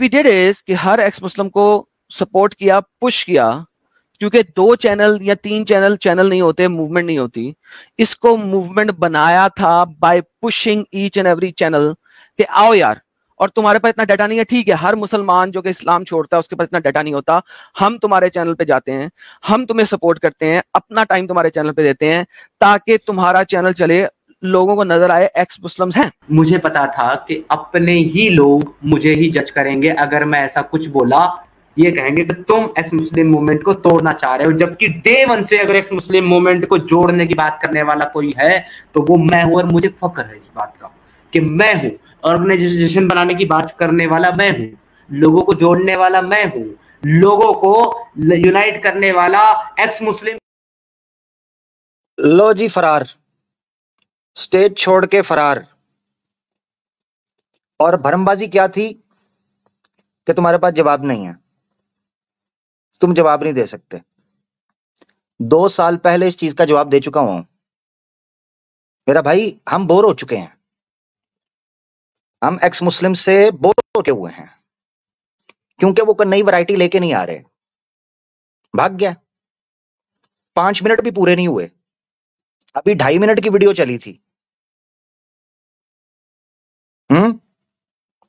We did is कि हर x मुस्लिम को support किया, पुश किया, क्योंकि 2 चैनल या 3 चैनल नहीं होते, मूवमेंट नहीं होती। इसको मूवमेंट बनाया था bye pushing each and every channel कि आओ यार। और तुम्हारे पास इतना डाटा नहीं है, ठीक है, हर मुसलमान जो कि इस्लाम छोड़ता है उसके पास इतना डाटा नहीं होता, हम तुम्हारे चैनल पे जाते हैं, हम तुम्हें सपोर्ट करते हैं, अपना टाइम तुम्हारे चैनल पे देते हैं ताकि तुम्हारा चैनल चले, लोगों को नजर आए एक्स मुस्लिम्स हैं। मुझे पता था कि अपने ही लोग मुझे ही जज करेंगे अगर मैं ऐसा कुछ बोला। ये कहेंगे कि तुम एक्स मुस्लिम मूवमेंट को तोड़ना चाह रहे हो, जबकि डे वन से अगर एक्स मुस्लिम मूवमेंट को जोड़ने की बात करने वाला कोई है तो वो मैं हूं। और मुझे फख्र है इस बात का कि मैं हूं। ऑर्गेनाइजेशन बनाने की बात करने वाला मैं हूं, लोगों को जोड़ने वाला मैं हूं, लोगों को यूनाइट करने वाला एक्स मुस्लिम। लो जी फरार, स्टेज छोड़ के फरार। और भरमबाजी क्या थी कि तुम्हारे पास जवाब नहीं है, तुम जवाब नहीं दे सकते। 2 साल पहले इस चीज का जवाब दे चुका हूं मेरा भाई। हम बोर हो चुके हैं, हम एक्स मुस्लिम से बोर होके हुए हैं, क्योंकि वो कोई नई वैरायटी लेके नहीं आ रहे। भाग गया, 5 मिनट भी पूरे नहीं हुए, अभी 2.5 मिनट की वीडियो चली थी।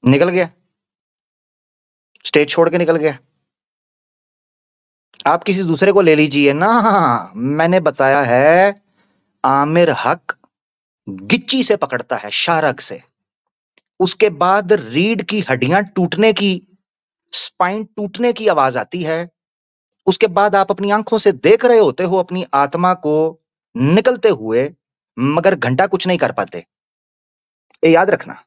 निकल गया, स्टेज छोड़ के निकल गया। आप किसी दूसरे को ले लीजिए ना। मैंने बताया है, आमिर हक गिच्ची से पकड़ता है, शारक से, उसके बाद रीढ़ की हड्डियां टूटने की, स्पाइन टूटने की आवाज आती है। उसके बाद आप अपनी आंखों से देख रहे होते हो अपनी आत्मा को निकलते हुए, मगर घंटा कुछ नहीं कर पाते। ये याद रखना,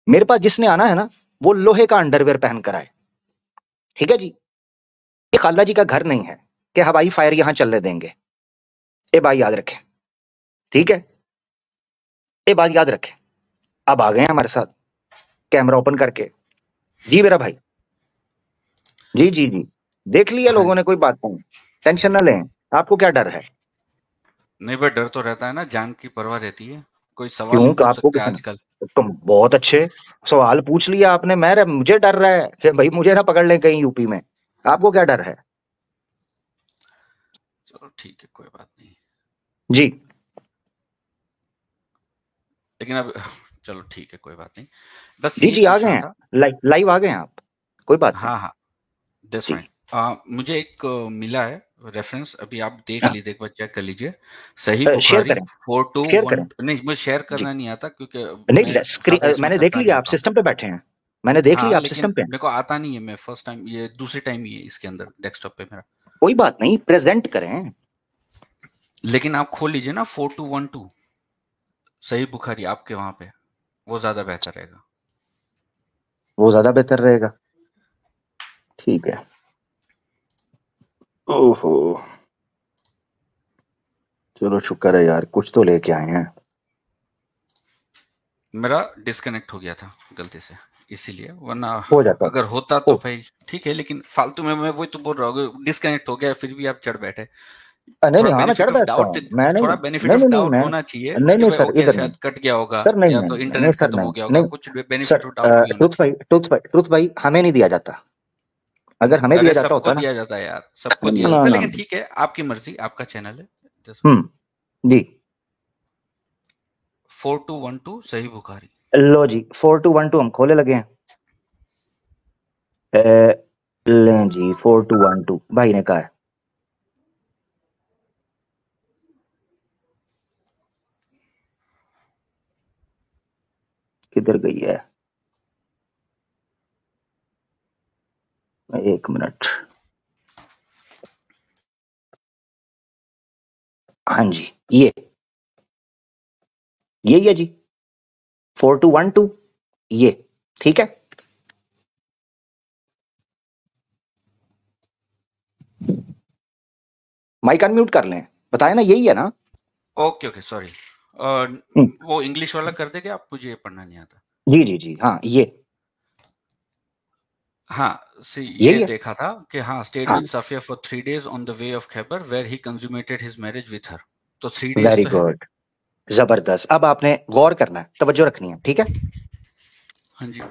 मेरे पास जिसने आना है ना, वो लोहे का अंडरवेयर पहन कर आए, ठीक है जी। ये खाला जी का घर नहीं है कि हवाई फायर यहां चलने देंगे। ये बात याद रखें, ठीक है, ये बात याद रखें। अब आ गए हमारे साथ कैमरा ओपन करके। जी मेरा भाई, जी जी जी, देख लिया लोगों ने, कोई बात नहीं, टेंशन ना लें। आपको क्या डर है? नहीं भाई, डर तो रहता है ना, जान की परवाह रहती है। कोई सवाल क्यों? नहीं पूछ आपको सकते कितना? आजकल। तुम बहुत अच्छे सवाल पूछ लिया आपने। मुझे डर रहा है कि भाई मुझे ना पकड़ लें कहीं यूपी में। आपको क्या डर है? चलो ठीक है, कोई बात नहीं जी, लेकिन अब चलो ठीक है, कोई बात नहीं। बस जी ये जी, आ पूछ गए रहा हैं, था। लाइव आ गए हैं आप, कोई बात नहीं। हाँ हाँ, दैट्स जी, फाइन। मुझे एक मिला है रेफरेंस, अभी आप देख लीजिए, एक बार चेक कर लीजिए। सही शेयर बुखारी करें, 4212। नहीं, मुझे शेयर जी। करना नहीं आता क्योंकि नहीं, मैं ज्यादा इसमें मैंने देख करता नहीं लिया, आप होता हूँ। सिस्टम पे बैठे हैं, मैंने देख हाँ, लिया आप लेकिन सिस्टम पे। मेरे को आता नहीं है। मैं फर्स्ट टाइम, ये दूसरी टाइम ही है इसके अंदर डेस्कटॉप पे मेरा। कोई बात नहीं, प्रेजेंट करें। लेकिन आप खोल लीजिए ना 4212 सही बुखारी आपके वहां पे, वो ज्यादा बेहतर रहेगा। वो ज्यादा बेहतर रहेगा, ठीक है। ओहो, चलो शुक्र है यार, कुछ तो लेके आए हैं। मेरा डिस्कनेक्ट हो गया था गलती से, इसीलिए, वरना हो जाता है, अगर होता हो। तो भाई ठीक है, लेकिन फालतू में मैं वही तो बोल रहा हूँ, डिस्कनेक्ट हो गया फिर भी आप चढ़ बैठे। नहीं थोड़ा नहीं, हाँ मैं बेनिफिट चढ़ ऑफ बैठता डाउट, हूँ, मैं नहीं थोड़ा बेनिफिट नहीं ऑफ नहीं नहीं, डाउट मैं होना चाहिए नहीं कि नहीं भाई सर, ओके इधर नहीं शायद कट गया होगा, सर, नहीं या तो नहीं नहीं इंटरनेट सर, खत्म हो नहीं गया होगा, नहीं कुछ सर। बेनिफिट ऑफ डाउट भी होना चाहिए। ट्रुथ भाई हमें नहीं दिया जाता। अगर हमें अरे दिया जाता सबको होता ना, दिया जाता है यार, सबको दिया ना जाता है, ना, लेकिन ठीक है, आपकी मर्जी, आपका चैनल है। जी। 4212 सही बुखारी। लो जी, 4212 हम खोले लगे हैं। लें जी, 4212 भाई ने कहा है। किधर गई है? एक मिनट। हाँ जी, ये है जी 4212, ये ठीक है। माइक अनम्यूट कर लें, बताए ना, यही है ना? Okay okay, sorry. वो इंग्लिश वाला कर देंगे आप, मुझे ये पढ़ना नहीं आता। जी जी जी, हाँ ये हाँ, ये यही है। देखा था कि हाँ, स्टेड हाँ, with Safiya for 3 days on the way of Khaybar where he consummated his marriage with her. तो 3 days वेरी तो है। गुड, जबरदस्त। अब आपने गौर करना है, तवज्जो रखनी है, ठीक है। हाँ जी।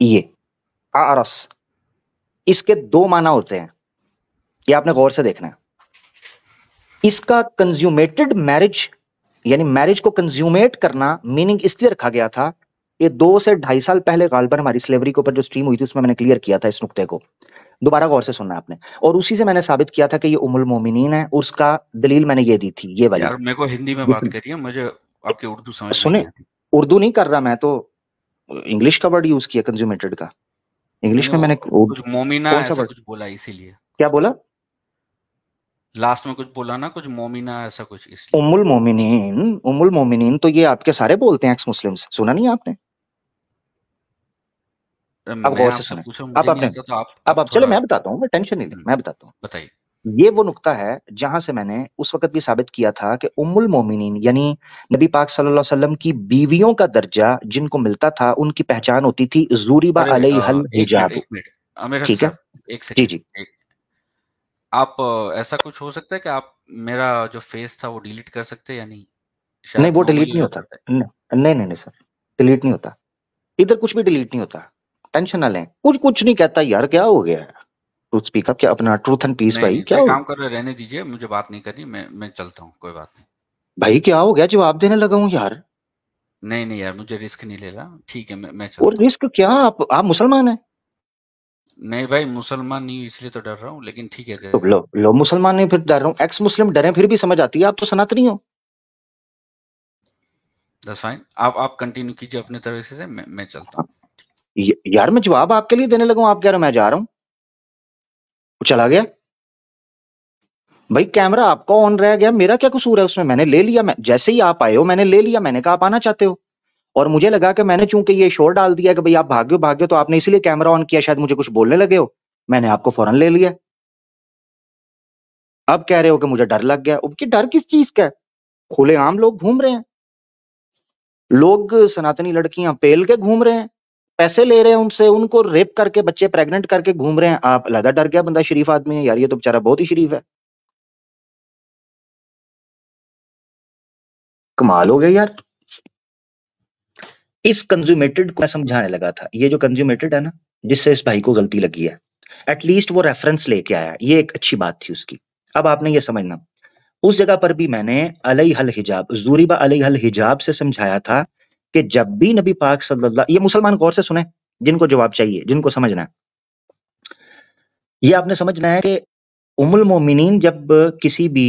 ये आरस, इसके दो माना होते हैं, ये आपने गौर से देखना है। इसका कंज्यूमेटेड मैरिज यानी मैरिज को कंज्यूमेट करना मीनिंग इसलिए रखा गया था, ये 2 से 2.5 साल पहले गालबन हमारी स्लेवरी के ऊपर जो स्ट्रीम हुई थी उसमें मैंने क्लियर किया था इस नुक्ते को, दोबारा गौर से सुनना आपने, और उसी से मैंने साबित किया था कि ये उम्मुल मोमिनीन है, उसका दलील मैंने ये दी थी, ये वाली। यार मेरे को हिंदी में बात करिए, मुझे आपकी उर्दू समझ में सुने, नहीं आती। उर्दू नहीं कर रहा मैं, तो इंग्लिश का वर्ड यूज किया कंज्यूमेटेड का, इंग्लिश में मैंने कुछ मोमिना कौन सा ऐसा वर्ड कुछ बोला इसीलिए। क्या बोला? लास्ट में कुछ बोला ना, कुछ मोमिना ऐसा कुछ, इसलिए। उम्मुल मोमिनीन तो ये आपके सारे बोलते हैं एक्स मुस्लिम्स, सुना नहीं आपने? अब गौर से सुने, अब आपने, अब चलो मैं बताता हूँ, मैं टेंशन नहीं ले, मैं बताता हूँ। बताइए। ये वो नुक्ता है जहां से मैंने उस वक्त भी साबित किया था कि उम्मुल मोमिनीन यानी नबी पाक सल्लल्लाहु अलैहि वसल्लम की बीवियों का दर्जा जिनको मिलता था, उनकी पहचान होती थी ज़ुरिबा अलैहल हिजाब। एक मिनट अमीर ठीक है, साहब, एक जी सेकंड। आप ऐसा कुछ हो सकता है कि आप मेरा जो फेस था वो डिलीट कर सकते हैं या नहीं? नहीं, वो normally डिलीट नहीं होता, नहीं सर, डिलीट नहीं होता, इधर कुछ भी डिलीट नहीं होता, टेंशन ना लें, कुछ नहीं कहता यार, क्या हो गया है? ट्रूथ स्पीक अप, क्या अपना ट्रूथ एंड पीस भाई, क्या तो हो काम कर रहे, रहने दीजिए, मुझे बात नहीं करनी, मैं चलता हूँ, कोई बात नहीं भाई, क्या हो गया? जवाब देने लगा हूँ यार। नहीं यार, मुझे रिस्क नहीं ले रहा, ठीक है, मैं चलता और रिस्क क्या? आप मुसलमान हैं? नहीं भाई, मुसलमान नहीं इसलिए तो डर रहा हूँ, लेकिन ठीक है। तो लो मुसलमान नहीं फिर डर रहा हूँ, एक्स मुस्लिम डरे फिर भी समझ आती है, आप तो सनातनी हो। दैट्स फाइन, आप कंटिन्यू कीजिए अपने तरह से, मैं चलता हूँ। यार मैं जवाब आपके लिए देने लगा हूँ, आप कह रहे हो मैं जा रहा हूँ, चला गया भाई। कैमरा आपका ऑन रह गया, मेरा क्या कसूर है उसमें? मैंने ले लिया, मैं जैसे ही आप आए हो मैंने ले लिया, मैंने कहा आप आना चाहते हो, और मुझे लगा कि मैंने चूंकि ये शोर डाल दिया कि भाई आप भाग्यो तो आपने इसीलिए कैमरा ऑन किया, शायद मुझे कुछ बोलने लगे हो, मैंने आपको फौरन ले लिया। अब कह रहे हो कि मुझे डर लग गया, कि डर किस चीज का है? खुलेआम लोग घूम रहे हैं, लोग सनातनी लड़कियां पेल के घूम रहे हैं, पैसे ले रहे हैं उनसे, उनको रेप करके बच्चे प्रेग्नेंट करके घूम रहे हैं, आप अलग डर गया, बंदा शरीफ आदमी है यार, ये तो बेचारा बहुत ही शरीफ है। कमाल हो गया यार। इस कंज्यूमेटेड को मैं समझाने लगा था, ये जो कंज्यूमेटेड है ना, जिससे इस भाई को गलती लगी है, एटलीस्ट वो रेफरेंस लेके आया, ये एक अच्छी बात थी उसकी। अब आपने ये समझना, उस जगह पर भी मैंने अलैहल हिजाब, ज़ुरिबा अलैहल हिजाब से समझाया था कि जब भी नबी पाक सल्लल्लाहु, ये मुसलमान गौर से सुने, जिनको जवाब चाहिए, जिनको समझना है, ये आपने समझना है कि उम्मुल मोमिनीन जब किसी भी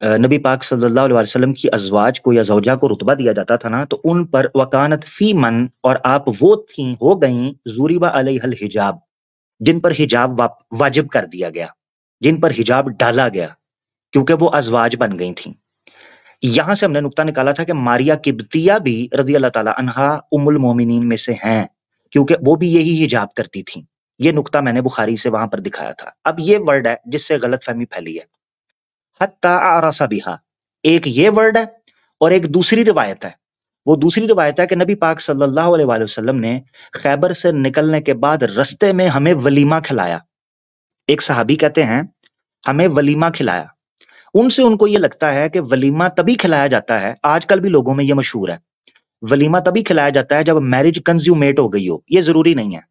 नबी पाक सल्लल्लाहु अलैहि वसल्लम की अज़वाज को या ज़ौजा को रुतबा दिया जाता था ना, तो उन पर वकानत फी मन, और आप वो थी, हो गई ज़ुरिबा अलैहल हिजाब, जिन पर हिजाब वाजिब कर दिया गया, जिन पर हिजाब डाला गया, क्योंकि वो अज़वाज बन गई थी। यहां से हमने नुक्ता निकाला था कि मारिया किब्तिया भी रज़ी अल्लाह ताला अन्हा उम्मुल मोमिनीन में से हैं, क्योंकि वो भी यही हिजाब करती थी। ये नुक्ता मैंने बुखारी से वहां पर दिखाया था। अब ये वर्ड है जिससे गलतफहमी फैली है, हत्ता आरसा बिहा, एक ये वर्ड है और एक दूसरी रिवायत है। वो दूसरी रिवायत है कि नबी पाक सल्लल्लाहु अलैहि वसल्लम ने खैबर से निकलने के बाद रस्ते में हमें वलीमा खिलाया। एक सहाबी कहते हैं हमें वलीमा खिलाया, उनसे उनको ये लगता है कि वलीमा तभी खिलाया जाता है, आजकल भी लोगों में ये मशहूर है, वलीमा तभी खिलाया जाता है जब मैरिज कंज्यूमेट हो गई हो। ये जरूरी नहीं है,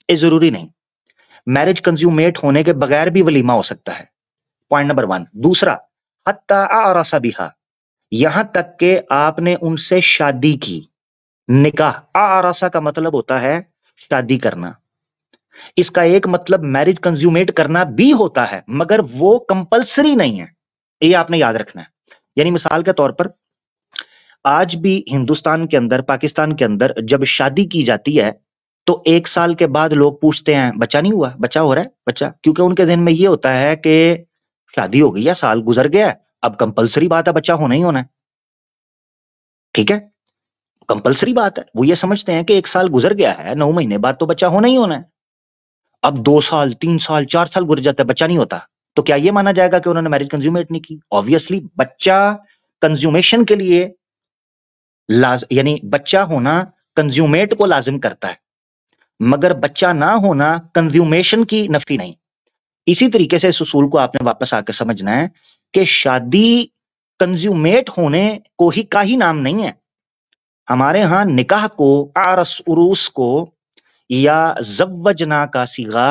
ये जरूरी नहीं, मैरिज कंज्यूमेट होने के बगैर भी वलीमा हो सकता है, पॉइंट नंबर 1। दूसरा, हत्ता आरसा बिहा, यहां तक कि आपने उनसे शादी की, निकाह। आरसा का मतलब होता है शादी करना, इसका एक मतलब मैरिज कंज्यूमेट करना भी होता है, मगर वो कंपलसरी नहीं है, ये आपने याद रखना है। यानी मिसाल के तौर पर आज भी हिंदुस्तान के अंदर, पाकिस्तान के अंदर जब शादी की जाती है तो 1 साल के बाद लोग पूछते हैं बच्चा नहीं हुआ, बच्चा हो रहा है बच्चा, क्योंकि उनके दिन में ये होता है कि शादी हो गई है, साल गुजर गया है, अब कंपलसरी बात है बच्चा होना ही होना है। ठीक है, कंपलसरी बात है, वो ये समझते हैं कि 1 साल गुजर गया है, 9 महीने बाद तो बच्चा होना ही होना है। अब 2 साल 3 साल 4 साल गुजर जाता है, बच्चा नहीं होता, तो क्या ये माना जाएगा कि उन्होंने मैरिज कंज्यूमेट नहीं की? ऑब्वियसली बच्चा कंज्यूमेशन के लिए यानी बच्चा होना कंज्यूमेट को लाजिम करता है, मगर बच्चा ना होना कंज्यूमेशन की नफी नहीं। इसी तरीके से इस उसूल को आपने वापस आकर समझना है कि शादी कंज्यूमेट होने को ही का ही नाम नहीं है। हमारे यहां निकाह को, आरस उरूस को, या ज़व्वजना का सीगा,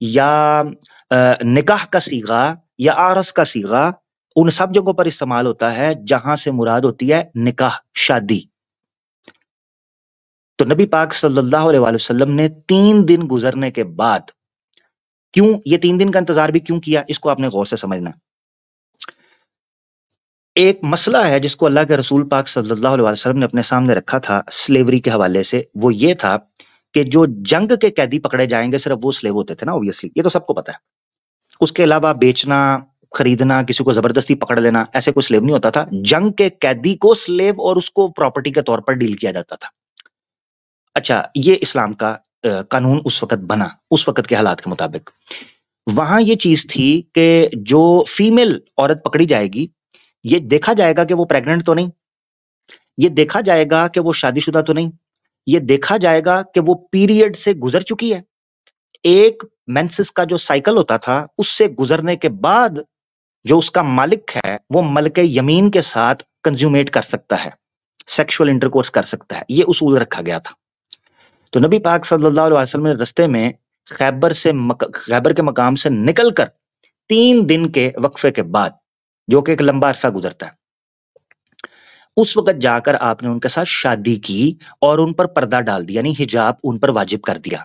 या निकाह का सीगा, या आरस का सीगा, उन सब जगहों पर इस्तेमाल होता है जहां से मुराद होती है निकाह, शादी। तो नबी पाक सल्लल्लाहु अलैहि वसल्लम ने 3 दिन गुजरने के बाद, क्यों ये 3 दिन का इंतजार भी क्यों किया, इसको आपने गौर से समझना। एक मसला है जिसको अल्लाह के रसूल पाक सल्लल्लाहु अलैहि वसल्लम ने अपने सामने रखा था स्लेवरी के हवाले से। वो ये था कि जो जंग के कैदी पकड़े जाएंगे सिर्फ वो स्लेव होते थे ना, ऑब्वियसली ये तो सबको पता है। उसके अलावा बेचना, खरीदना, किसी को जबरदस्ती पकड़ लेना, ऐसे कोई स्लेव नहीं होता था। जंग के कैदी को स्लेव और उसको प्रॉपर्टी के तौर पर डील किया जाता था। अच्छा, ये इस्लाम का कानून उस वक्त बना, उस वक्त के हालात के मुताबिक। वहां ये चीज थी कि जो फीमेल औरत पकड़ी जाएगी, ये देखा जाएगा कि वो प्रेग्नेंट तो नहीं, ये देखा जाएगा कि वो शादीशुदा तो नहीं, ये देखा जाएगा कि वो पीरियड से गुजर चुकी है। एक मेंसेस का जो साइकिल होता था उससे गुजरने के बाद जो उसका मालिक है वो मलके यमीन के साथ कंज्यूमेट कर सकता है, सेक्सुअल इंटरकोर्स कर सकता है। ये उसूल रखा गया था। तो नबी पाक सल्लल्लाहु अलैहि वसल्लम ने रस्ते में खैबर के मकाम से निकलकर 3 दिन के वक्फे के बाद, जो कि एक लंबा अरसा गुजरता है, उस वक्त जाकर आपने उनके साथ शादी की और उन पर पर्दा डाल दिया, यानी हिजाब उन पर वाजिब कर दिया।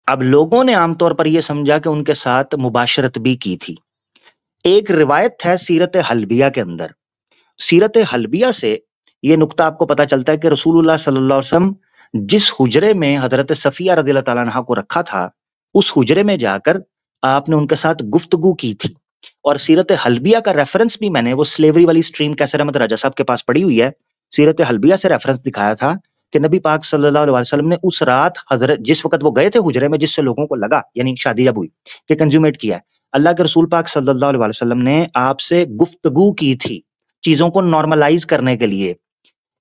अब लोगों ने आमतौर पर यह समझा कि उनके साथ मुबाशरत भी की थी। एक रिवायत है सीरत हलबिया के अंदर, सीरत हलबिया से यह नुक्ता आपको पता चलता है कि रसूलुल्लाह सल्लल्लाहु अलैहि वसल्लम जिस हुजरे में हजरत सफिया रज़ियल्लाहु ताला अन्हा को रखा था, उस हुजरे में जाकर आपने उनके साथ गुफ्तगू की थी। और सीरत हलबिया का रेफरेंस भी मैंने वो स्लेवरी वाली स्ट्रीम कैसर अहमद राजा साहब के पास पड़ी हुई है। सीरत हलबिया से रेफरेंस दिखाया था कि नबी पाक सल्लल्लाहु अलैहि वसल्लम ने उस रात हजरत, जिस वक्त वो गए थे हुजरे में, जिससे लोगों को लगा, यानी शादी जब हुई, कि कंज्यूमेट किया है, अल्लाह के रसूल पाक सल्लल्लाहु अलैहि वसल्लम ने आपसे गुफ्तगू की थी चीजों को नॉर्मलाइज करने के लिए,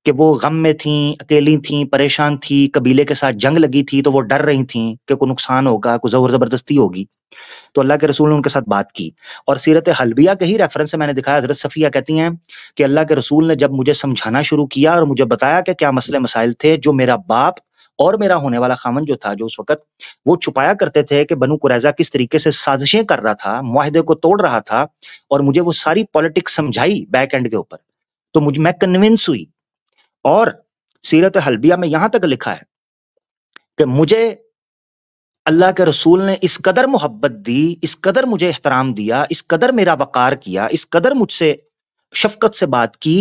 कि वो गम में थी, अकेली थी, परेशान थी, कबीले के साथ जंग लगी थी तो वो डर रही थी कि कोई नुकसान होगा, कोई जोर जबरदस्ती होगी। तो अल्लाह के रसूल ने उनके साथ बात की। और सीरत हलबिया के ही रेफरेंस से मैंने दिखाया, हजरत सफिया कहती हैं कि अल्लाह के रसूल ने जब मुझे समझाना शुरू किया और मुझे बताया कि क्या मसले मसाइल थे जो मेरा बाप और मेरा होने वाला खामन जो था, जो उस वक्त वो छुपाया करते थे कि बनु कुरैजा किस तरीके से साजिशें कर रहा था, मुआहदे को तोड़ रहा था, और मुझे वो सारी पॉलिटिक्स समझाई बैक एंड के ऊपर, तो मैं कन्विंस हुई। और सीरत हलबिया में यहां तक लिखा है कि मुझे अल्लाह के रसूल ने इस कदर मोहब्बत दी, इस कदर मुझे एहतराम दिया, इस कदर मेरा वकार किया, इस कदर मुझसे शफकत से बात की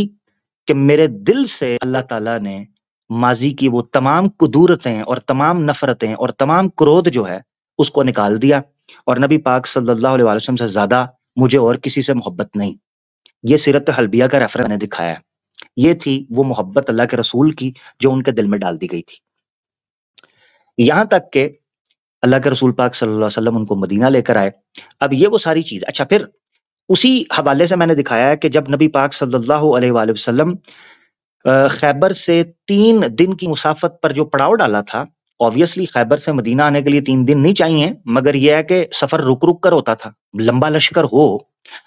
कि मेरे दिल से अल्लाह ताला ने माजी की वो तमाम कुदूरतें और तमाम नफरतें और तमाम क्रोध जो है उसको निकाल दिया, और नबी पाक सल्लल्लाहु अलैहि वसल्लम से ज्यादा मुझे और किसी से मोहब्बत नहीं। ये सीरत हलबिया का रेफरेंस मैंने दिखाया है। ये थी वो मोहब्बत अल्लाह के रसूल की जो उनके दिल में डाल दी गई थी। यहां तक के अल्लाह के रसूल पाक सल्लल्लाहु अलैहि वसल्लम उनको मदीना लेकर आए। अब ये वो सारी चीज, अच्छा फिर उसी हवाले से मैंने दिखाया है कि जब नबी पाक सल्लल्लाहु अलैहि वसल्लम खैबर से 3 दिन की मुसाफत पर जो पड़ाव डाला था, ऑब्वियसली खैबर से मदीना आने के लिए 3 दिन नहीं चाहिए, मगर यह है कि सफर रुक रुक कर होता था। लंबा लश्कर हो,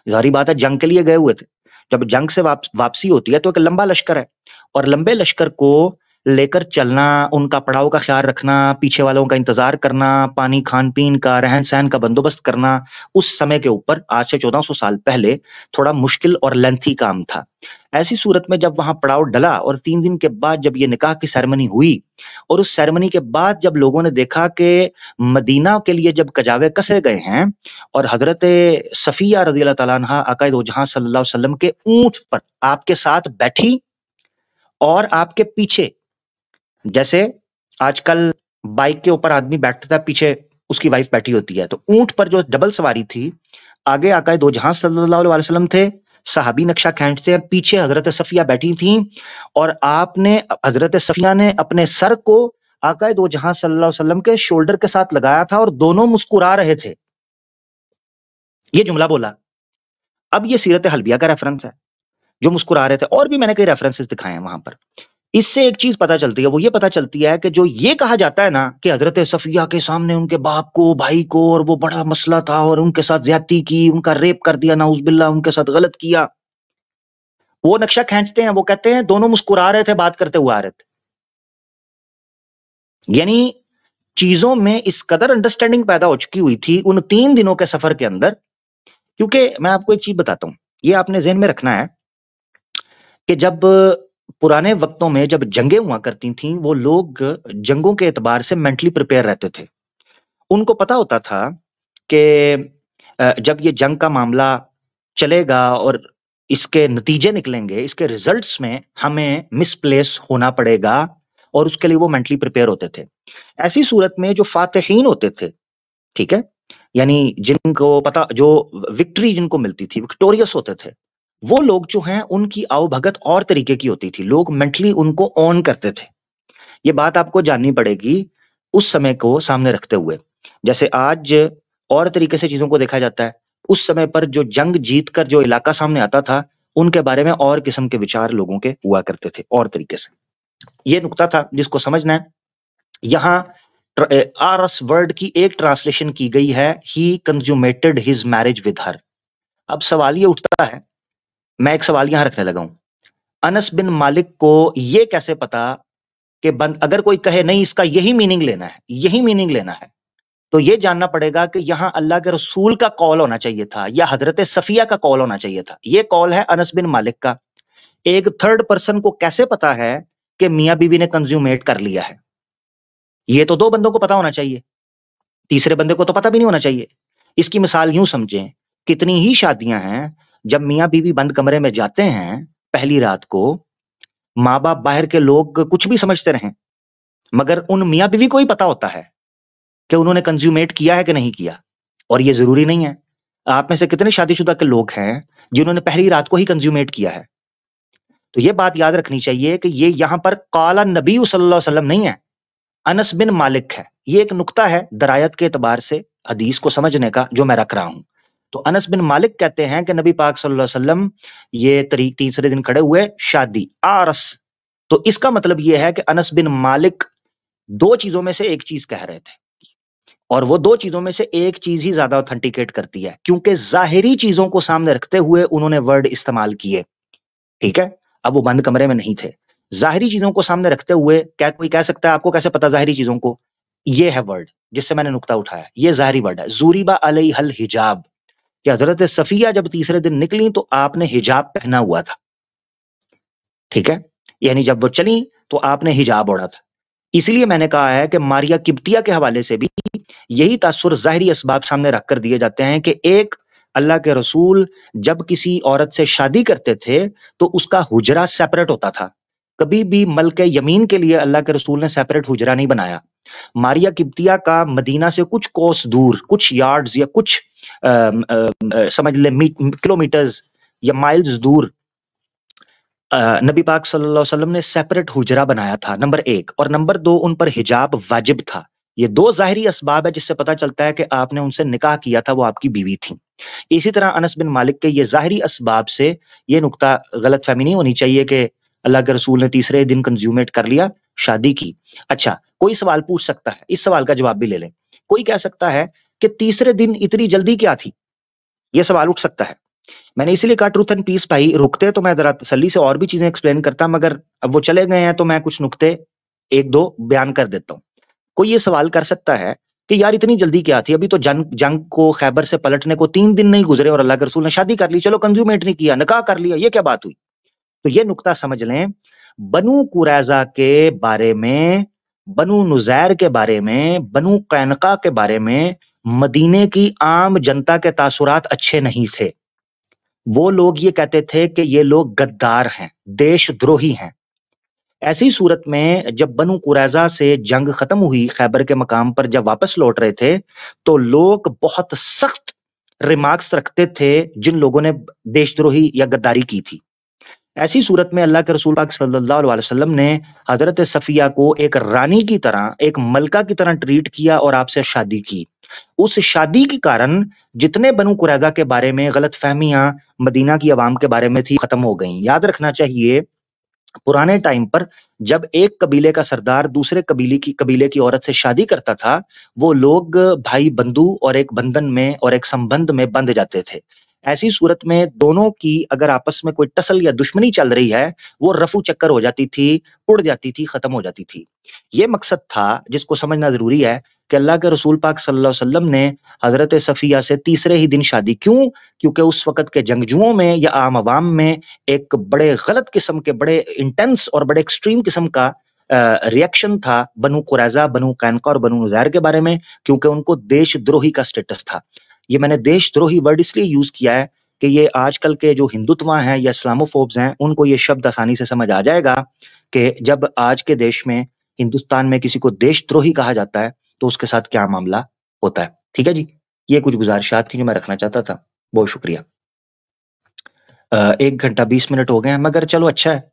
जारी बात है जंग के लिए गए हुए थे, जब जंग से वापसी होती है तो एक लंबा लश्कर है, और लंबे लश्कर को लेकर चलना, उनका पड़ाव का ख्याल रखना, पीछे वालों का इंतजार करना, पानी खान पीन का, रहन सहन का बंदोबस्त करना, उस समय के ऊपर आज से 1400 साल पहले थोड़ा मुश्किल और लेंथी काम था। ऐसी सूरत में जब वहां पड़ाव डला और 3 दिन के बाद जब ये निकाह की सेरेमनी हुई, और उस सेरेमनी के बाद जब लोगों ने देखा कि मदीना के लिए जब कजावे कसे गए हैं और हजरत सफिया रज़ियल्लाहु ताला अन्हा आका दो जहां सल्लल्लाहु अलैहि वसल्लम के ऊंट पर आपके साथ बैठी, और आपके पीछे जैसे आजकल बाइक के ऊपर आदमी बैठता है, पीछे उसकी वाइफ बैठी होती है, तो ऊंट पर जो डबल सवारी थी, आगे आका दो जहां सल्लल्लाहु अलैहि वसल्लम थे, सहाबी नक्शा खींचते हैं, पीछे हजरत सफिया बैठी थी, और आपने हजरत सफिया ने अपने सर को आका दो जहां सल्लल्लाहु अलैहि वसल्लम के शोल्डर के साथ लगाया था और दोनों मुस्कुरा रहे थे। ये जुमला बोला। अब ये सीरत हलबिया का रेफरेंस है, जो मुस्कुरा रहे थे, और भी मैंने कई रेफरेंसेस दिखाए हैं वहां पर। इससे एक चीज पता चलती है, वो ये पता चलती है कि जो ये कहा जाता है ना कि हजरत सफिया के सामने उनके बाप को, भाई को, और वो बड़ा मसला था और उनके साथ ज्यादती की, उनका रेप कर दिया, नाउज़ बिल्लाह, उनके साथ गलत किया, वो नक्शा खींचते हैं, वो कहते हैं दोनों मुस्कुरा रहे थे, बात करते हुए आ रहे थे। यानी चीजों में इस कदर अंडरस्टैंडिंग पैदा हो चुकी हुई थी उन 3 दिनों के सफर के अंदर। क्योंकि मैं आपको एक चीज बताता हूं, ये आपने ज़हन में रखना है कि जब पुराने वक्तों में जब जंगें हुआ करती थीं, वो लोग जंगों के एतबार से मेंटली प्रिपेयर रहते थे। उनको पता होता था कि जब ये जंग का मामला चलेगा और इसके नतीजे निकलेंगे, इसके रिजल्ट्स में हमें मिसप्लेस होना पड़ेगा, और उसके लिए वो मेंटली प्रिपेयर होते थे। ऐसी सूरत में जो फातिहीन होते थे, ठीक है, यानी जिनको पता, जो विक्ट्री जिनको मिलती थी, विक्टोरियस होते थे, वो लोग जो हैं उनकी आवभगत और तरीके की होती थी, लोग मेंटली उनको ऑन करते थे। ये बात आपको जाननी पड़ेगी उस समय को सामने रखते हुए। जैसे आज और तरीके से चीजों को देखा जाता है, उस समय पर जो जंग जीत कर जो इलाका सामने आता था, उनके बारे में और किस्म के विचार लोगों के हुआ करते थे और तरीके से। ये नुकता था जिसको समझना है। यहां आरस वर्ड की एक ट्रांसलेशन की गई है, he consummated his marriage with her. अब सवाल ये उठता है, मैं एक सवाल यहां रखने लगा हूं, अनस बिन मालिक को यह कैसे पता कि अगर कोई कहे नहीं इसका यही मीनिंग लेना है, यही मीनिंग लेना है, तो यह जानना पड़ेगा कि यहां अल्लाह के रसूल का कॉल होना चाहिए था या हजरत सफिया का कॉल होना चाहिए था। यह कॉल है अनस बिन मालिक का। एक थर्ड पर्सन को कैसे पता है कि मियां बीवी ने कंज्यूमेट कर लिया है? यह तो 2 बंदों को पता होना चाहिए, तीसरे बंदे को तो पता भी नहीं होना चाहिए। इसकी मिसाल यूं समझें, कितनी ही शादियां हैं जब मियां बीवी बंद कमरे में जाते हैं पहली रात को, माँ बाप बाहर के लोग कुछ भी समझते रहें, मगर उन मियां बीवी को ही पता होता है कि उन्होंने कंज्यूमेट किया है कि नहीं किया। और ये जरूरी नहीं है। आप में से कितने शादीशुदा के लोग हैं जिन्होंने पहली रात को ही कंज्यूमेट किया है? तो ये बात याद रखनी चाहिए कि ये यहां पर काला नबी सल्लल्लाहु अलैहि वसल्लम नहीं है, अनस बिन मालिक है। ये एक नुक्ता है दरायत के एतबार से हदीस को समझने का जो मैं रख रहा हूं। तो अनस बिन मालिक कहते हैं कि नबी पाक सल्लल्लाहु अलैहि वसल्लम ये तीसरे दिन खड़े हुए, शादी आरस। तो इसका मतलब यह है कि अनस बिन मालिक 2 चीजों में से एक चीज कह रहे थे, और वो 2 चीजों में से एक चीज ही ज्यादा ऑथेंटिकेट करती है, क्योंकि जाहिरी चीजों को सामने रखते हुए उन्होंने वर्ड इस्तेमाल किए। ठीक है, अब वो बंद कमरे में नहीं थे। जाहिरी चीजों को सामने रखते हुए क्या कोई कह सकता है आपको कैसे पता जाहिरी चीजों को? ये है वर्ड जिससे मैंने नुक्ता उठाया, ये जाहिरी वर्ड है, ज़ुरिबा अलैहल हिजाब, कि हजरत सफिया जब तीसरे दिन निकली तो आपने हिजाब पहना हुआ था। ठीक है, यानी जब वो चली तो आपने हिजाब ओढ़ा था। इसलिए मैंने कहा है कि मारिया किब्तिया के हवाले से भी यही तासुर जाहिरी असबाब सामने रखकर दिए जाते हैं कि एक अल्लाह के रसूल जब किसी औरत से शादी करते थे तो उसका हुजरा सेपरेट होता था। कभी भी मल्के यमीन के लिए अल्लाह के रसूल ने सेपरेट हुजरा नहीं बनाया। मारिया किब्तिया का मदीना से कुछ कोस दूर, कुछ यार्ड्स या कुछ समझ ले किलोमीटर्स या माइल्स दूर नबी पाक सल्लल्लाहु अलैहि वसल्लम ने सेपरेट हुजरा बनाया था, नंबर 1। और नंबर 2, उन पर हिजाब वाजिब था। ये 2 जाहिरी असबाब है जिससे पता चलता है कि आपने उनसे निकाह किया था, वो आपकी बीवी थी। इसी तरह अनस बिन मालिक के ये जाहिरी असबाब से ये नुक्ता गलतफहमी नहीं होनी चाहिए कि अल्लाह के रसूल ने तीसरे दिन कंज्यूमेट कर लिया, शादी की। अच्छा, कोई सवाल पूछ सकता है, इस सवाल का जवाब भी ले लें। कोई कह सकता है कि तीसरे दिन इतनी जल्दी क्या थी? ये सवाल उठ सकता है। मैंने इसीलिए कहा ट्रूथ एंड पीस भाई, रुकते तो मैं जरा तसल्ली से और भी चीजें एक्सप्लेन करता, मगर अब वो चले गए हैं तो मैं कुछ नुक्ते 1-2 बयान कर देता हूं। कोई ये सवाल कर सकता है कि यार इतनी जल्दी क्या थी, अभी तो जंग को खैबर से पलटने को 3 दिन नहीं गुजरे और अल्लाह के रसूल ने शादी कर ली, चलो कंज्यूमेट नहीं किया, निकाह कर लिया, ये क्या बात हुई? तो ये नुक्ता समझ लें, बनु कुरैजा के बारे में, बनु नुजैर के बारे में, बनु कैनका के बारे में मदीने की आम जनता के तासुरात अच्छे नहीं थे। वो लोग ये कहते थे कि ये लोग गद्दार हैं, देशद्रोही हैं। ऐसी सूरत में जब बनु कुरैजा से जंग खत्म हुई, खैबर के मकाम पर जब वापस लौट रहे थे, तो लोग बहुत सख्त रिमार्क्स रखते थे जिन लोगों ने देशद्रोही या गद्दारी की थी। ऐसी सूरत में अल्लाह के रसूल पाक सल्लल्लाहु अलैहि वसल्लम ने हजरत सफिया को एक रानी की तरह, एक मलका की तरह ट्रीट किया और आपसे शादी की। उस शादी के कारण जितने बनु कुरैजा के बारे में गलत फहमियां मदीना की आवाम के बारे में थी, खत्म हो गई। याद रखना चाहिए, पुराने टाइम पर जब एक कबीले का सरदार दूसरे कबीले की औरत से शादी करता था, वो लोग भाई बंधु और एक बंधन में और एक संबंध में बंध जाते थे। ऐसी सूरत में दोनों की अगर आपस में कोई टसल या दुश्मनी चल रही है, वो रफू चक्कर हो जाती थी, उड़ जाती थी, खत्म हो जाती थी। ये मकसद था जिसको समझना जरूरी है कि अल्लाह के रसूल पाक सल्लल्लाहु अलैहि वसल्लम ने हजरत सफिया से तीसरे ही दिन शादी क्यों? क्योंकि उस वक्त के जंगजुओं में या आम आवाम में एक बड़े गलत किस्म के, बड़े इंटेंस और बड़े एक्सट्रीम किस्म का रिएक्शन था बनु कुरैजा, बनु कैनका और बनु नुज़ैर के बारे में, क्योंकि उनको देशद्रोही का स्टेटस था। ये मैंने देशद्रोही वर्ड इसलिए यूज किया है कि ये आजकल के जो हिंदुत्व हैं या इस्लामोफोब्स हैं, उनको ये शब्द आसानी से समझ आ जाएगा कि जब आज के देश में, हिंदुस्तान में किसी को देशद्रोही कहा जाता है तो उसके साथ क्या मामला होता है। ठीक है जी, ये कुछ गुजारिशात थी जो मैं रखना चाहता था। बहुत शुक्रिया। 1 घंटा 20 मिनट हो गए हैं, मगर चलो अच्छा है,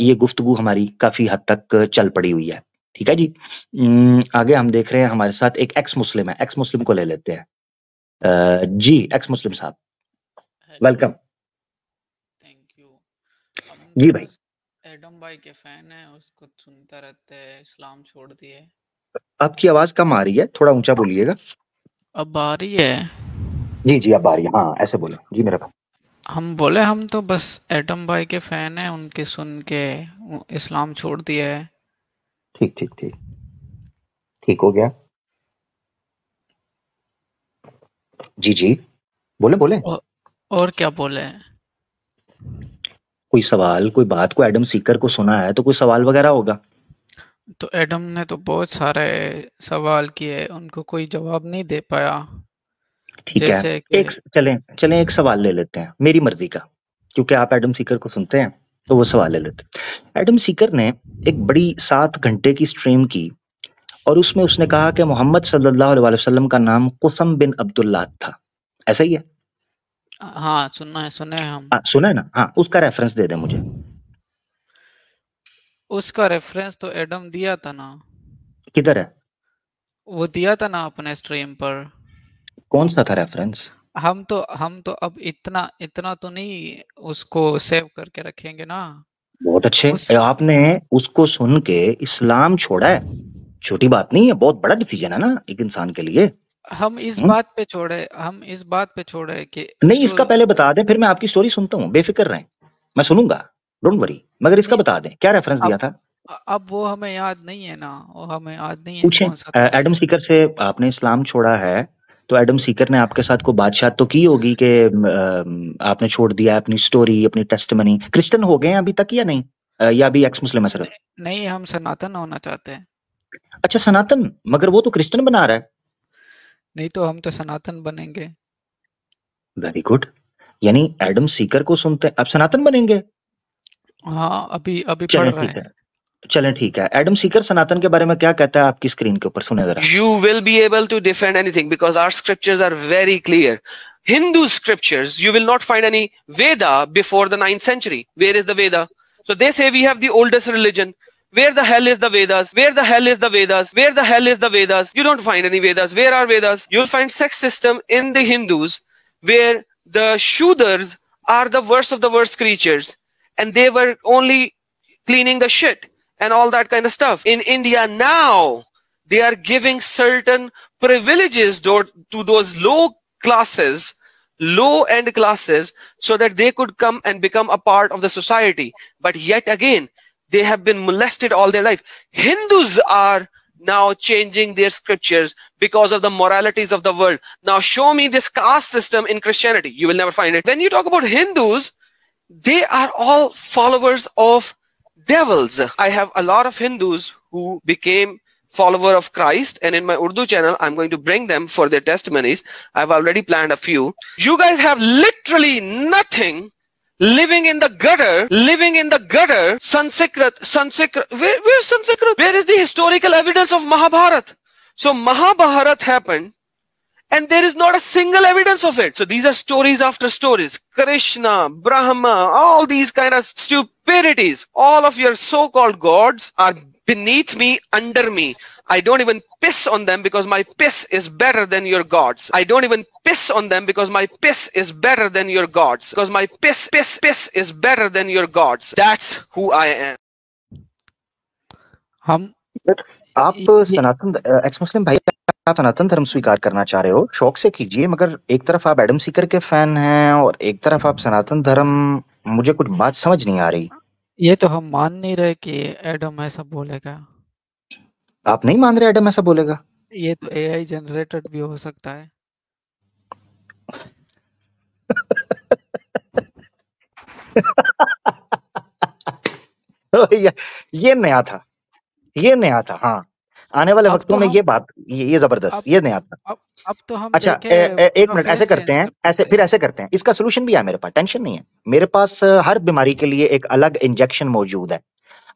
ये गुफ्तगू हमारी काफी हद तक चल पड़ी हुई है। ठीक है जी। आगे हम देख रहे हैं हमारे साथ एक एक्स मुस्लिम है, एक्स मुस्लिम को ले लेते हैं। जी एक्स मुस्लिम साहब, वेलकम। Thank you. जी भाई। एडम भाई के फैन है, उसको सुनते रहते हैं, इस्लाम छोड़ दिए। आपकी आवाज कम आ रही है, थोड़ा ऊंचा बोलिएगा। अब आ रही है? जी जी अब आ रही है, हाँ ऐसे बोले जी मेरा भाई। हम बोले हम तो बस एडम भाई के फैन है, उनके सुन के इस्लाम छोड़ दिया है। ठीक ठीक ठीक, ठीक हो गया। जी जी बोले बोले। और क्या बोले? कोई सवाल, कोई बात, कोई एडम सीकर को सुना है तो कोई सवाल वगैरह होगा। तो एडम ने तो बहुत सारे सवाल किए, उनको कोई जवाब नहीं दे पाया। ठीक है, एक चलें एक सवाल ले लेते हैं, मेरी मर्जी का, क्योंकि आप एडम सीकर को सुनते हैं तो वो सवाल ले लेते हैं। एडम सीकर ने एक बड़ी 7 घंटे की स्ट्रीम की और उसमें उसने कहा कि मोहम्मद सल्लल्लाहु अलैहि वसल्लम का नाम कुसम बिन अब्दुल्लाह था। ऐसा ही है? हाँ सुना है, सुने हैं हम। सुना है ना? हाँ, उसका रेफरेंस दे दे मुझे। उसका रेफरेंस तो एडम दिया था ना। किधर है? वो दिया था ना अपने स्ट्रीम पर। कौन सा था रेफरेंस? हम तो अब इतना तो नहीं उसको सेव करके रखेंगे ना। बहुत अच्छे, आपने उसको सुन के इस्लाम छोड़ा है, छोटी बात नहीं है, बहुत बड़ा डिसीजन है ना एक इंसान के लिए। हम इस बात पे छोड़े कि नहीं, इसका पहले बता दें, फिर मैं आपकी स्टोरी सुनता हूँ, बेफिक्र रहें, मैं सुनूंगा, डोंट वरी, मगर इसका बता दें क्या रेफरेंस दिया था। अब वो हमें याद नहीं है ना, वो हमें याद नहीं है। पूछें एडम सीकर से, आपने इस्लाम छोड़ा है तो एडम सीकर ने आपके साथ कोई बातचीत तो की होगी कि आपने छोड़ दिया अपनी स्टोरी, अपनी टेस्टमनी। क्रिश्चियन हो गए अभी तक या नहीं, या अभी एक्स मुस्लिम है सिर्फ? नहीं, हम सनातन होना चाहते हैं। अच्छा सनातन, मगर वो तो क्रिश्चियन बना रहा है। नहीं तो हम तो सनातन बनेंगे। वेरी गुड, यानी एडम सीकर को सुनते हैं, अब सनातन बनेंगे। हाँ अभी पढ़ रहे हैं। चलें ठीक है, एडम सीकर सनातन के बारे में क्या कहता है आपकी स्क्रीन के ऊपर, सुने जरा। You will be able to defend anything because our scriptures are very clear. Hindu scriptures, you will not find any Veda before the 9th century. Where is the Veda? So they say we have the oldest religion. Where the hell is the Vedas? Where the hell is the Vedas? Where the hell is the Vedas? You don't find any Vedas. Where are Vedas? You'll find sex system in the Hindus where the Shudras are the worst of the worst creatures and they were only cleaning the shit and all that kind of stuff. In India now, they are giving certain privileges to those low-end classes, so that they could come and become a part of the society. But yet again, they have been molested all their life. Hindus are now changing their scriptures because of the moralities of the world. Now show me this caste system in Christianity. You will never find it. When you talk about Hindus, they are all followers of devils. I have a lot of Hindus who became follower of Christ, and in my Urdu channel I'm going to bring them for their testimonies. I've already planned a few. You guys have literally nothing, living in the gutter. Sanskrit. Where's Sanskrit? Where is the historical evidence of Mahabharata? So Mahabharata happened and there is not a single evidence of it. So these are stories after stories. Krishna, Brahma, all these kind of stupidities. All of your so-called gods are beneath me, under me. I don't even piss on them because my piss is better than your gods. I don't even piss on them because my piss is better than your gods. Because my piss is better than your gods. That's who I am. हम आप सनातन x मुस्लिम भाई, आप सनातन धर्म स्वीकार करना चाह रहे हो, शौक से कीजिए, मगर एक तरफ आप एडम सीकर के फैन हैं और एक तरफ आप सनातन धर्म, मुझे कुछ बात समझ नहीं आ रही। ये तो हम मान नहीं रहे कि एडम ऐसा बोलेगा। आप नहीं मान रहे एडम ऐसा बोलेगा? ये तो एआई जनरेटेड भी हो सकता है। ये नया था, ये नया था। हाँ, आने वाले अब वक्तों तो में हम ये बात, ये जबरदस्त, अब ये नया था। अब तो हम अच्छा, देखे एक पूरा मिनट, ऐसे फेस करते चेंज हैं, कर ऐसे देते फिर हैं। ऐसे करते हैं, इसका सोल्यूशन भी है मेरे पास, टेंशन नहीं है। मेरे पास हर बीमारी के लिए एक अलग इंजेक्शन मौजूद है।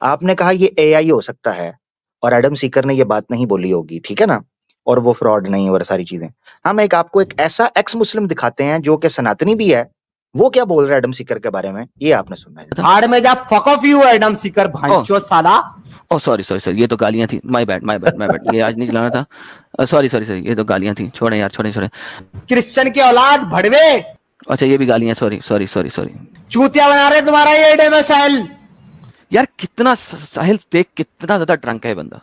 आपने कहा ये एआई हो सकता है और एडम सीकर ने ये बात नहीं बोली होगी, ठीक है ना, और वो फ्रॉड नहीं और सारी चीजें। हम एक आपको एक ऐसा एक्स मुस्लिम दिखाते हैं जो कि सनातनी भी है, वो क्या बोल रहा है एडम सीकर के बारे में, ये आपने सुनना है। भाड़ में जा, fuck off you Adam Seeker भाईचोद साला। ओ सॉरी, ये तो गालियां थी, माय बैड, ये आज नहीं चलाना था। सॉरी, ये तो गालियां थी, छोड़े यार, छोड़े। क्रिश्चियन की औलाद भड़वे, अच्छा ये भी गालियां, सॉरी। चूतिया बना रहे तुम्हारा ये एडम साहिल। यार कितना साहिल देख, कितना ज्यादा ड्रंक है बंदा,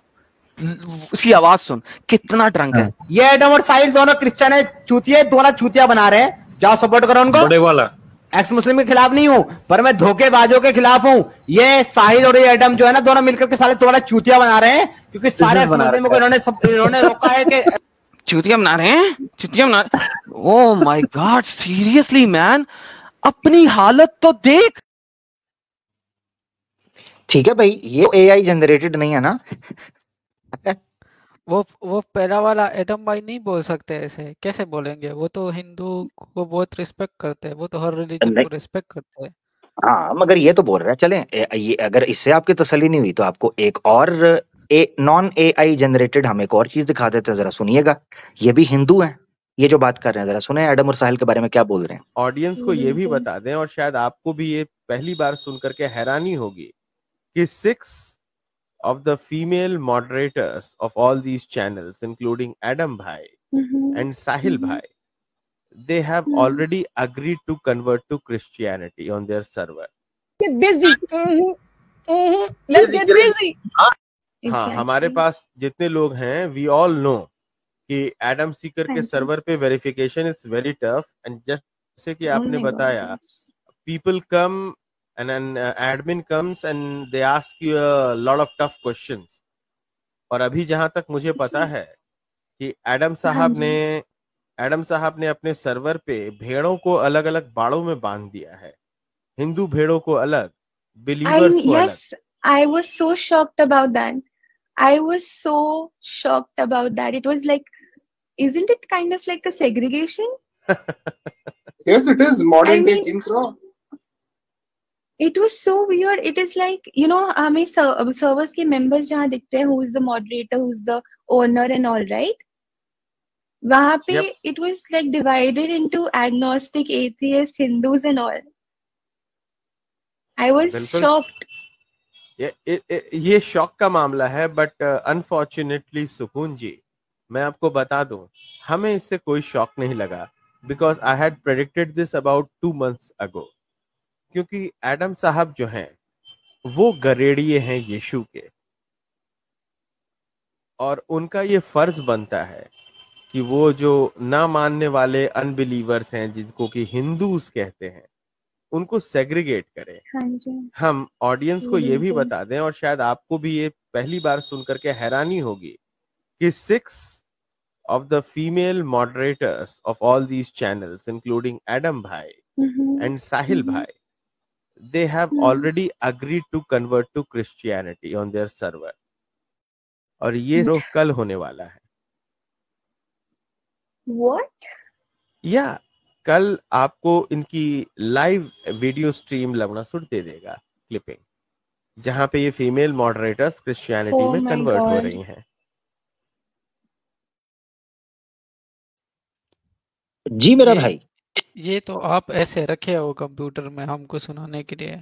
उसकी आवाज सुन, कितना ड्रंक है। ये एडम और साहिल दोनों क्रिश्चियन है, चूतिया, दोनों चूतिया बना रहे हैं। जाओ सपोर्ट करो उनको। बड़े वाला एक्स मुस्लिम के खिलाफ नहीं हूं, पर मैं धोखेबाजों के खिलाफ हूं। ये साहिल और ये एडम जो है ना, दोनों मिलकर के साले तुम्हारा चूतिया बना रहे हैं, क्योंकि सारे एक्स मुस्लिमों को इन्होंने रोका है कि चूतिया बना रहे हैं। Oh my God, seriously man, अपनी हालत तो देख। ठीक है भाई, ये एआई जनरेटेड नहीं है ना। वो पहला वाला एडम भाई नहीं बोल सकते ऐसे, कैसे बोलेंगे? वो तो हिंदू को बहुत रिस्पेक्ट करते हैं, वो तो हर रिलीजन को रिस्पेक्ट करते हैं। हाँ, मगर ये तो बोल रहा है, चले ये अगर इससे आपकी तसल्ली नहीं हुई तो आपको एक और नॉन एआई जनरेटेड हम एक और चीज दिखा देते हैं, जरा सुनिएगा। ये भी हिंदू हैं, ये जो बात कर रहे हैं, जरा सुने एडम और साहिल के बारे में क्या बोल रहे हैं। ऑडियंस को ये भी बता दें, और शायद आपको भी ये पहली बार सुनकर के हैरानी होगी कि 6 of the female moderators of all these channels, including Adam Bhai and Sahil Bhai, they have already agreed to convert to Christianity on their server. Get busy. Let's get busy. हाँ, हमारे पास जितने लोग हैं, we all know कि Adam Sikar के server पे verification is very tough, and जैसे कि आपने बताया, people come and an admin comes and they ask you a lot of tough questions. और अभी जहां तक मुझे पता है कि एडम साहब ने अपने सर्वर पे भेड़ों को अलग अलग बाड़ों में बांध दिया है, हिंदू भेड़ों को अलग, बिलीवर्स को अलग। I was so shocked about that. It was like, isn't it kind of like a segregation? Yes, it is modern day Jim Crow. It was so weird. It is like, हमें servers के members जहाँ दिखते हैं, who is the moderator, who is the owner and all, right? वहाँ पे it was like divided into agnostic, atheist, Hindus and all. I was shocked. ये shock का मामला है, बट अनफॉर्चुनेटली सुकून जी, मैं आपको बता दूं, हमें इससे कोई शॉक नहीं लगा, because I had predicted this about 2 months ago. क्योंकि एडम साहब जो हैं वो गरेड़िए हैं यीशु के, और उनका ये फर्ज बनता है कि वो जो ना मानने वाले अनबिलीवर्स हैं, जिनको कि हिंदूज कहते हैं, उनको सेग्रीगेट करें। हम ऑडियंस को ये भी बता दें, और शायद आपको भी ये पहली बार सुनकर के हैरानी होगी कि 6 of the female moderators of all these channels, including Adam Bhai and Sahil Bhai, they have already agreed to convert to Christianity on their server. और ये कल होने वाला है। What? या कल आपको इनकी लाइव वीडियो स्ट्रीम लगना सुट दे देगा, क्लिपिंग, जहां पे ये फीमेल मॉडरेटर्स क्रिश्चियनिटी में कन्वर्ट हो रही हैं। जी मेरा भाई, ये तो आप ऐसे रखे हो कंप्यूटर में हमको सुनाने के लिए।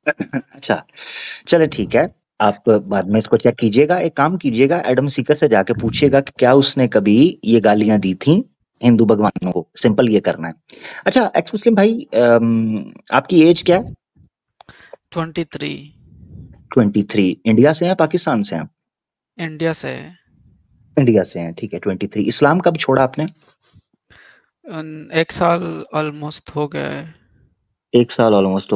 अच्छा चले ठीक है, आप बाद में इसको चेक कीजिएगा। एक काम कीजिएगा, एडम सीकर से जाके पूछिएगा कि क्या उसने कभी ये गालियां दी थी हिंदू भगवानों को। सिंपल ये करना है। अच्छा एक्स मुस्लिम भाई, आपकी एज क्या है? 23। 23 इंडिया से हैं पाकिस्तान से हैं? इंडिया से है। इंडिया से हैं, ठीक है। 23 इस्लाम कब छोड़ा आपने? 1 साल ऑलमोस्ट हो गया है। 1 साल ऑलमोस्ट